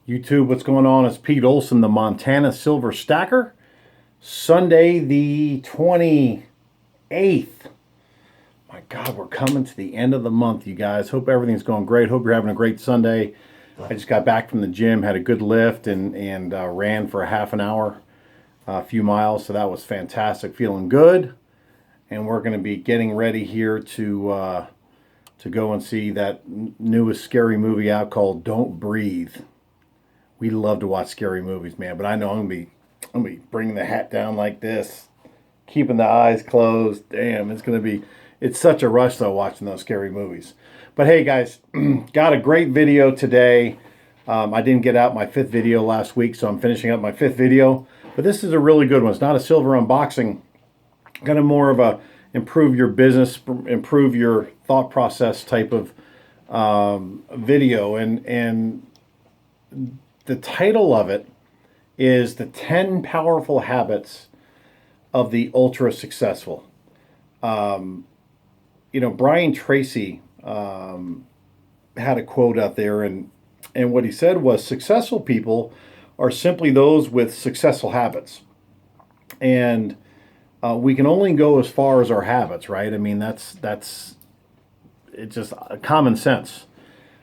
YouTube, what's going on? It's Pete Olson, the Montana Silver Stacker. Sunday the 28th. My God, we're coming to the end of the month, you guys. Hope everything's going great. Hope you're having a great Sunday. I just got back from the gym, had a good lift, and ran for a half an hour, a few miles. So that was fantastic. Feeling good. And we're going to be getting ready here to go and see that newest scary movie out called Don't Breathe. We love to watch scary movies, man. But I know I'm gonna be bringing the hat down like this, keeping the eyes closed. Damn, it's such a rush though watching those scary movies. But hey, guys, got a great video today. I didn't get out my 5th video last week, so I'm finishing up my 5th video. But this is a really good one. It's not a silver unboxing. Kind of more of a improve your business, improve your thought process type of video, and the title of it is The 10 Powerful Habits of the Ultra Successful. Brian Tracy had a quote out there, and what he said was, successful people are simply those with successful habits. And we can only go as far as our habits, right? I mean, that's it's just common sense.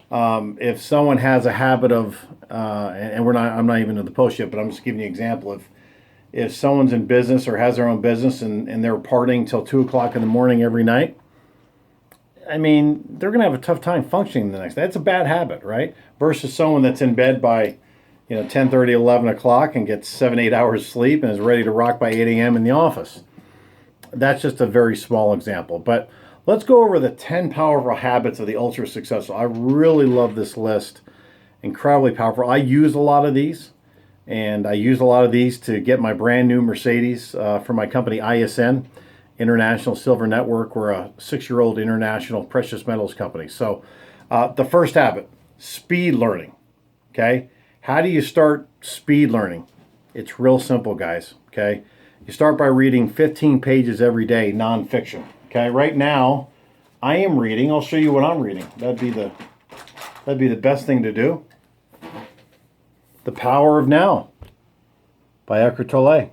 If someone has a habit of, and I'm not even in the post yet, but I'm just giving you an example. If someone's in business or has their own business and they're partying till 2 o'clock in the morning every night, I mean, they're going to have a tough time functioning the next day. That's a bad habit, right? Versus someone that's in bed by, 10:30, 11 o'clock and gets 7-8 hours sleep and is ready to rock by 8 a.m. in the office. That's just a very small example. But let's go over the 10 powerful habits of the ultra successful. I really love this list. Incredibly powerful. I use a lot of these. And I use a lot of these to get my brand new Mercedes for my company ISN, International Silver Network. We're a 6-year-old international precious metals company. So the first habit, speed learning. Okay? How do you start speed learning? It's real simple, guys. Okay? You start by reading 15 pages every day, nonfiction. Okay, right now, I am reading. I'll show you what I'm reading. That'd be the best thing to do. The Power of Now by Eckhart Tolle.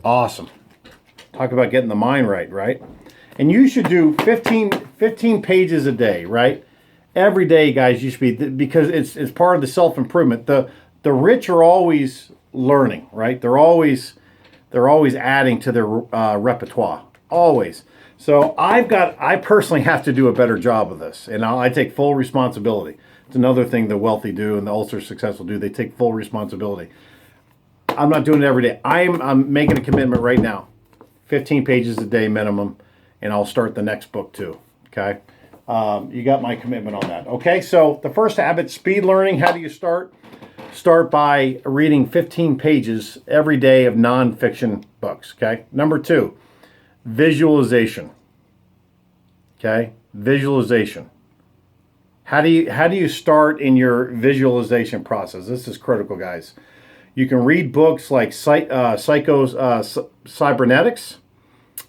Awesome. Talk about getting the mind right? And you should do 15 pages a day, right? Every day, guys, you should be, because it's part of the self-improvement. The rich are always learning, right? They're always adding to their repertoire. Always. So I personally have to do a better job of this, and I take full responsibility. It's another thing the wealthy do and the ultra successful do. They take full responsibility. I'm not doing it every day. I'm making a commitment right now. 15 pages a day minimum, and I'll start the next book too. Okay? You got my commitment on that. Okay, so the first habit, speed learning. How do you start? Start by reading 15 pages every day of nonfiction books. Okay? Number 2, visualization. Okay? Visualization. How do you start in your visualization process? This is critical, guys. You can read books like Cybernetics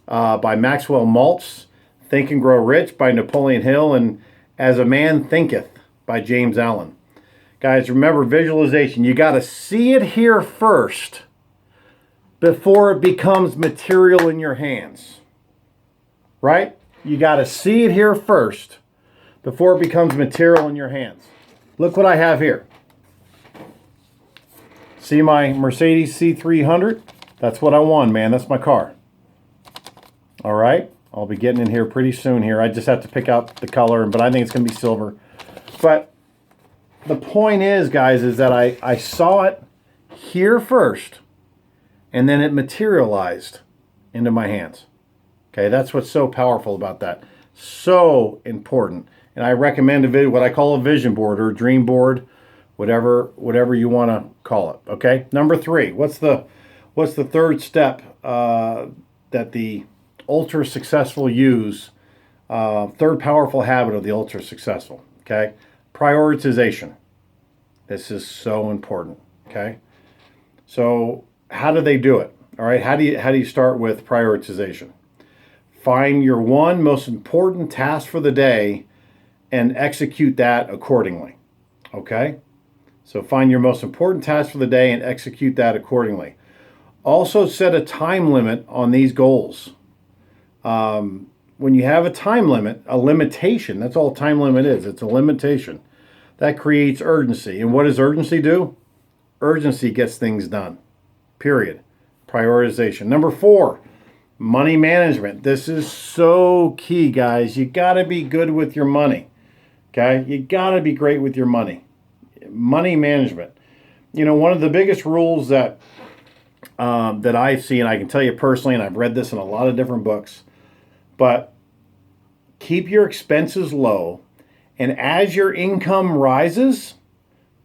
by Maxwell Maltz, Think and Grow Rich by Napoleon Hill, and As a Man Thinketh by James Allen. Guys, remember visualization. You got to see it here first before it becomes material in your hands. Right? You got to see it here first before it becomes material in your hands. Look what I have here. See my Mercedes C300? That's what I won, man. That's my car. All right? I'll be getting in here pretty soon here. I just have to pick out the color, but I think it's going to be silver. But the point is, guys, is that I saw it here first, and then it materialized into my hands. Okay, that's what's so powerful about that. So important. And I recommend what I call a vision board or a dream board, whatever you want to call it. Okay. Number 3. What's the third step that the ultra successful use? Third powerful habit of the ultra successful. Okay. Prioritization. This is so important. Okay. So how do they do it? All right. How do you start with prioritization? Find your one most important task for the day and execute that accordingly. Okay? So find your most important task for the day and execute that accordingly. Also set a time limit on these goals. When you have a time limit, a limitation, that's all time limit is. It's a limitation. That creates urgency. And what does urgency do? Urgency gets things done. Period. Prioritization. Number 4, money management. This is so key, guys. You got to be good with your money. Okay? You got to be great with your money. Money management. You know, one of the biggest rules that I see, and I can tell you personally, and I've read this in a lot of different books, but keep your expenses low, and as your income rises,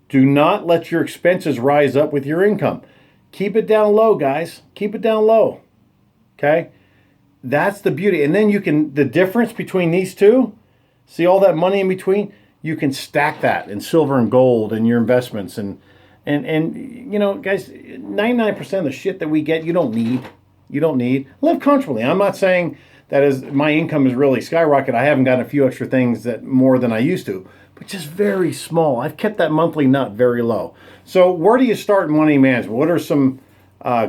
do not let your expenses rise up with your income. Keep it down low, guys. Keep it down low. Okay? That's the beauty. And then you can, the difference between these two, see all that money in between? You can stack that in silver and gold and your investments. And you know, guys, 99% of the shit that we get, you don't need. You don't need. Live comfortably. I'm not saying that as my income is really skyrocketed, I haven't gotten a few extra things that more than I used to, but just very small. I've kept that monthly nut very low. So where do you start in money management? What are some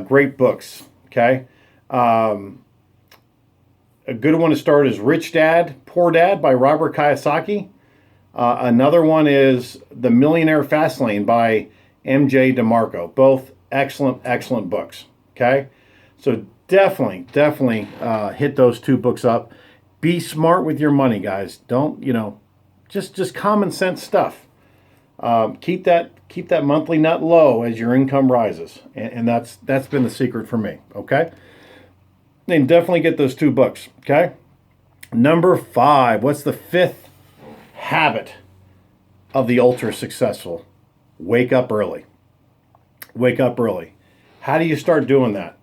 great books? Okay. A good one to start is Rich Dad, Poor Dad by Robert Kiyosaki. Another one is The Millionaire Fastlane by M.J. DeMarco. Both excellent, excellent books. Okay. So definitely hit those 2 books up. Be smart with your money, guys. Don't, you know, just common sense stuff. Keep that monthly nut low as your income rises, and that's been the secret for me. Okay, then definitely get those 2 books. Okay, number 5. What's the 5th habit of the ultra successful? Wake up early. Wake up early. How do you start doing that?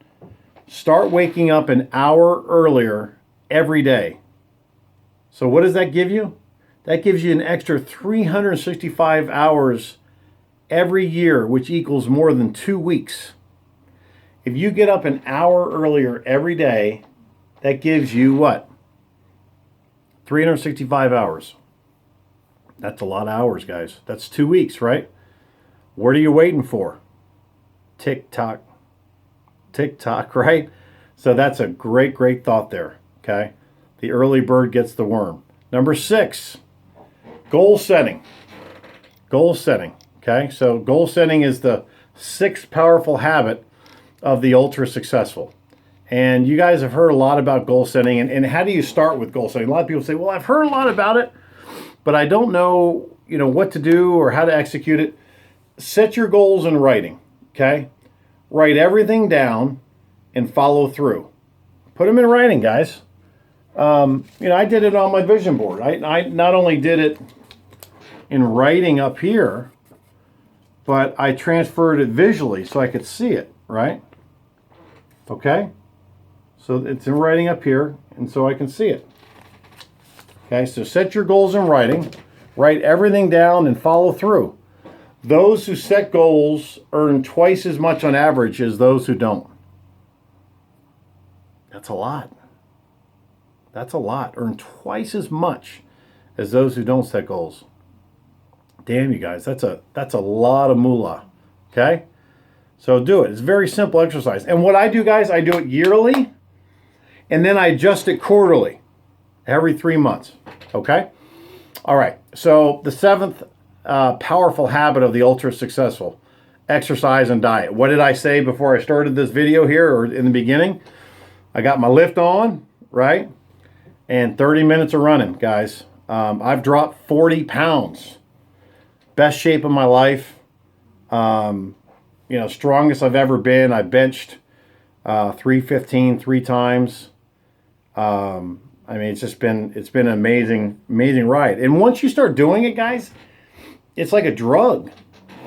Start waking up an hour earlier every day. So what does that give you? That gives you an extra 365 hours every year, which equals more than 2 weeks. If you get up an hour earlier every day, that gives you what? 365 hours. That's a lot of hours, guys. That's 2 weeks, right? What are you waiting for? Tick tock. Tick tock, right? So that's a great thought there. Okay. The early bird gets the worm. Number 6, goal setting. Goal setting. Okay. So goal setting is the 6th powerful habit of the ultra successful. And you guys have heard a lot about goal setting. And how do you start with goal setting? A lot of people say, well, I've heard a lot about it, but I don't know, you know, what to do or how to execute it. Set your goals in writing. Okay. Write everything down and follow through. Put them in writing, guys. You know, I did it on my vision board. I not only did it in writing up here, but I transferred it visually so I could see it, right? Okay? So it's in writing up here, and so I can see it. Okay, so set your goals in writing. Write everything down and follow through. Those who set goals earn twice as much on average as those who don't. That's a lot. That's a lot. Earn twice as much as those who don't set goals. Damn, you guys, that's a lot of moolah. Okay? So do it. It's a very simple exercise. And what I do, guys, I do it yearly, and then I adjust it quarterly, every 3 months. Okay? All right. So the 7th powerful habit of the ultra successful: exercise and diet. What did I say before I started this video here, or in the beginning? I got my lift on, right? And 30 minutes of running, guys. I've dropped 40 pounds. Best shape of my life. You know, strongest I've ever been. I benched 315 3 times. I mean, it's been an amazing ride. And once you start doing it, guys, it's like a drug.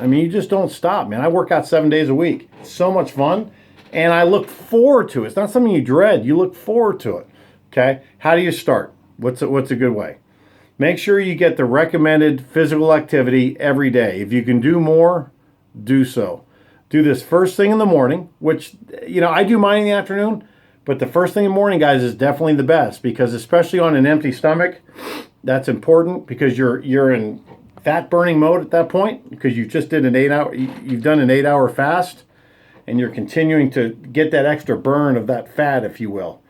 I mean, you just don't stop, man. I work out 7 days a week. It's so much fun. And I look forward to it. It's not something you dread. You look forward to it. Okay? How do you start? What's a good way? Make sure you get the recommended physical activity every day. If you can do more, do so. Do this first thing in the morning, which, you know, I do mine in the afternoon, but the first thing in the morning, guys, is definitely the best, because especially on an empty stomach, that's important, because you're in fat burning mode at that point because you just did you've done an 8-hour fast, and you're continuing to get that extra burn of that fat, if you will.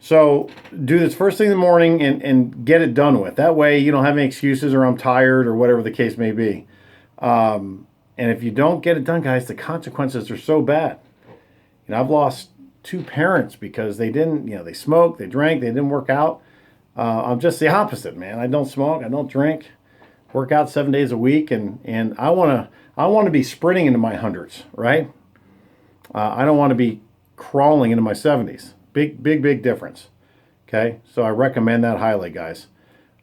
So do this first thing in the morning and get it done with. That way you don't have any excuses or I'm tired or whatever the case may be. And if you don't get it done, guys, the consequences are so bad. I've lost 2 parents because they didn't, they smoked, they drank, they didn't work out. I'm just the opposite, man. I don't smoke, I don't drink, work out 7 days a week, and I want to be sprinting into my hundreds, right? I don't want to be crawling into my 70s. Big difference. Okay, so I recommend that highly, guys.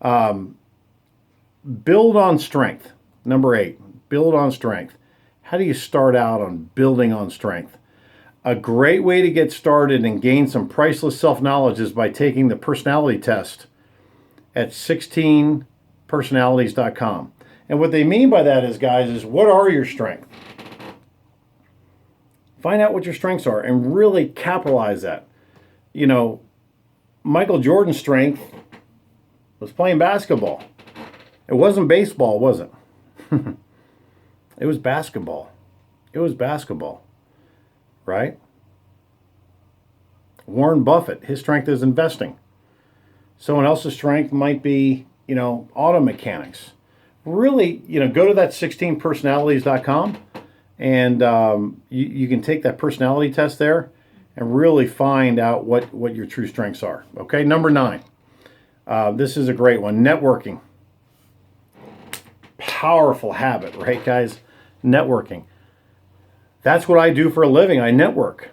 Build on strength. Number 8, build on strength. How do you start out on building on strength? A great way to get started and gain some priceless self-knowledge is by taking the personality test at 16personalities.com. And what they mean by that is, guys, is what are your strengths? Find out what your strengths are and really capitalize that. Michael Jordan's strength was playing basketball. It wasn't baseball, was it? It was basketball. It was basketball. Right? Warren Buffett, his strength is investing. Someone else's strength might be, auto mechanics. Really, go to that 16personalities.com and you can take that personality test there and really find out what your true strengths are. Okay, number 9. This is a great one. Networking. Powerful habit, right, guys? Networking. That's what I do for a living. I network.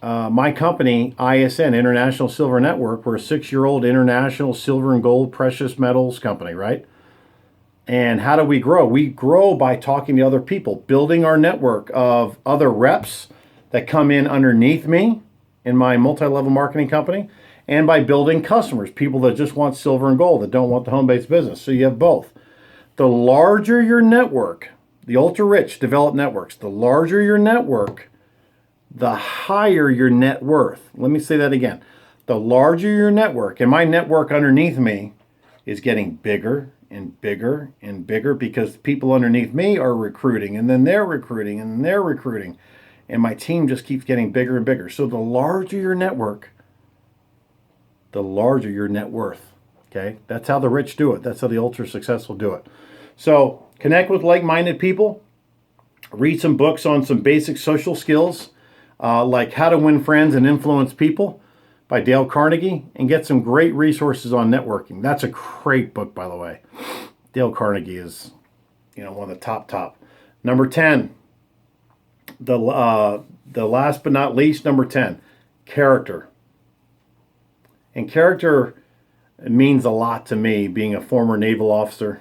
My company, ISN, International Silver Network, we're a 6-year-old international silver and gold precious metals company, right? And how do we grow? We grow by talking to other people, building our network of other reps that come in underneath me in my multi-level marketing company, and by building customers, people that just want silver and gold, that don't want the home-based business. So you have both. The larger your network, the ultra-rich developed networks, the larger your network, the higher your net worth. Let me say that again. The larger your network, and my network underneath me is getting bigger and bigger and bigger because people underneath me are recruiting, and then they're recruiting, and then they're recruiting. And my team just keeps getting bigger and bigger. So the larger your network, the larger your net worth. Okay? That's how the rich do it. That's how the ultra successful do it. So connect with like-minded people. Read some books on some basic social skills, like How to Win Friends and Influence People by Dale Carnegie, and get some great resources on networking. That's a great book, by the way. Dale Carnegie is, one of the top. Number 10. The last but not least, number 10, character. And character means a lot to me, being a former naval officer,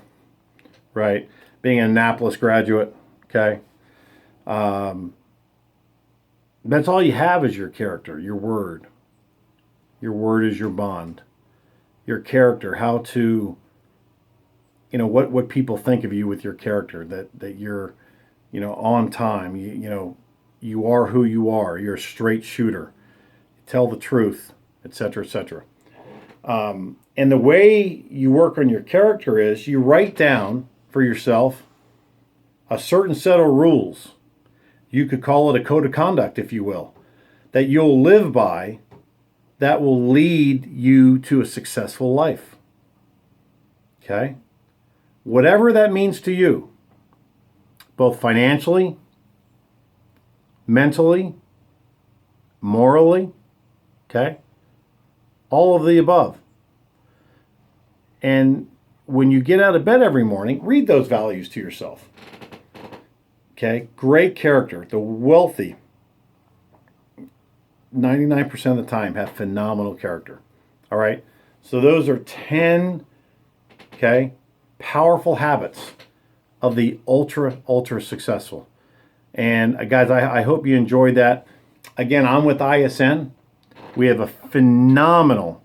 right? Being an Annapolis graduate, okay? That's all you have is your character, your word. Your word is your bond. Your character, how to, what people think of you with your character, that you're, on time, you are who you are, you're a straight shooter, you tell the truth, etc., etc. And the way you work on your character is you write down for yourself a certain set of rules. You could call it a code of conduct, if you will, that you'll live by, that will lead you to a successful life. Okay? Whatever that means to you, both financially, mentally, morally, okay? All of the above. And when you get out of bed every morning, read those values to yourself. Okay? Great character. The wealthy, 99% of the time, have phenomenal character. All right? So those are 10, okay, powerful habits of the ultra successful. And guys, I hope you enjoyed that. Again, I'm with ISN. We have a phenomenal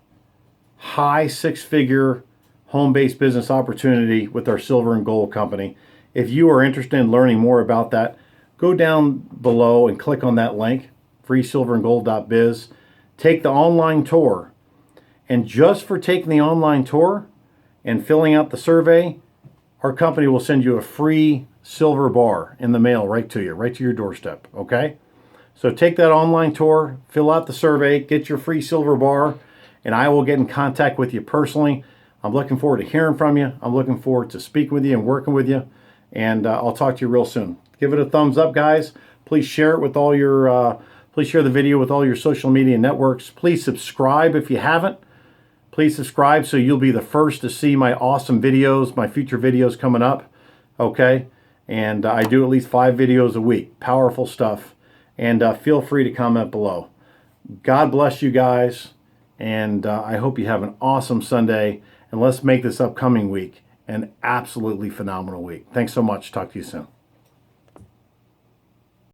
high 6-figure home-based business opportunity with our silver and gold company. If you are interested in learning more about that, go down below and click on that link, freesilverandgold.biz. Take the online tour. And just for taking the online tour and filling out the survey, our company will send you a free silver bar in the mail right to you, right to your doorstep, okay? So take that online tour, fill out the survey, get your free silver bar, and I will get in contact with you personally. I'm looking forward to hearing from you. I'm looking forward to speaking with you and working with you, and I'll talk to you real soon. Give it a thumbs up, guys. Please share it with all your, please share the video with all your social media networks. Please subscribe if you haven't. Please subscribe so you'll be the first to see my awesome videos, my future videos coming up, okay? And I do at least 5 videos a week, powerful stuff. And feel free to comment below. God bless you guys, and I hope you have an awesome Sunday, and let's make this upcoming week an absolutely phenomenal week. Thanks so much. Talk to you soon.